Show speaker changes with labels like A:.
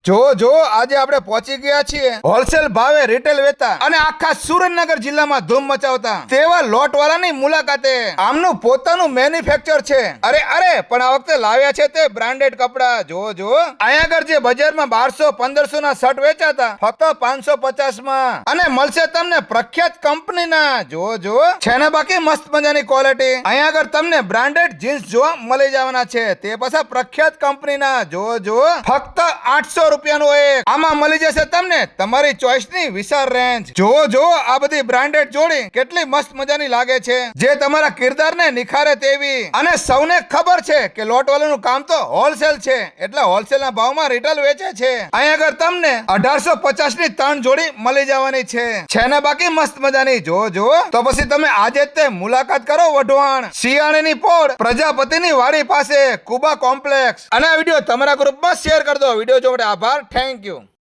A: જો આજે આપણે પહોંચી ગયા છીએ હોલસેલ ભાવે રિટેલ વેચતા અને આખા સુરેન્દ્રનગર જિલ્લામાં ધૂમ મચાવતા તેવા લોટવાળાની મુલાકાતે. આમનું પોતાનું મેન્યુફેક્ચર છે. અરે પણ આ વખતે લાવ્યા છે તે બ્રાન્ડેડ કપડા. જો અહીંયા આગળ જે બજારમાં 1200-1500 ના શર્ટ વેચાતા ફક્ત 550 માં અને મળશે તમને પ્રખ્યાત કંપનીના. જો છે ને બાકી મસ્ત મજાની ક્વોલિટી. અહીંયા આગળ તમને બ્રાન્ડેડ જીન્સ જોવા મળી જવાના છે, તે પાછા પ્રખ્યાત કંપનીના. જો ફક્ત 800 રૂપિયાનું એક. આમાં મળી જશે તમને તમારી ચોઈસની વિશાળ રેન્જ. જો આ બધી બ્રાન્ડેડ જોડી કેટલી મસ્ત મજાની લાગે છે, જે તમારા કિરદારને નિખારે તેવી. અને સૌને ખબર છે કે લોટવાળાનું કામ તો હોલસેલ છે, એટલે હોલસેલના ભાવમાં રિટેલ વેચે છે. અહીં આગળ તમને 1850 ની 3 જોડી મળી જવાની છે ને બાકી મસ્ત મજાની. જો તો પછી તમે આજે જ તે મુલાકાત કરો વઢવાણ શિયાળીની પોળ પ્રજાપતિની વાડી પાસે કુબા કોમ્પ્લેક્સ. અને આ વિડીયો તમારા ગ્રુપમાં શેર કરી દો. વિડીયો જોવા માટે આભાર. Thank you.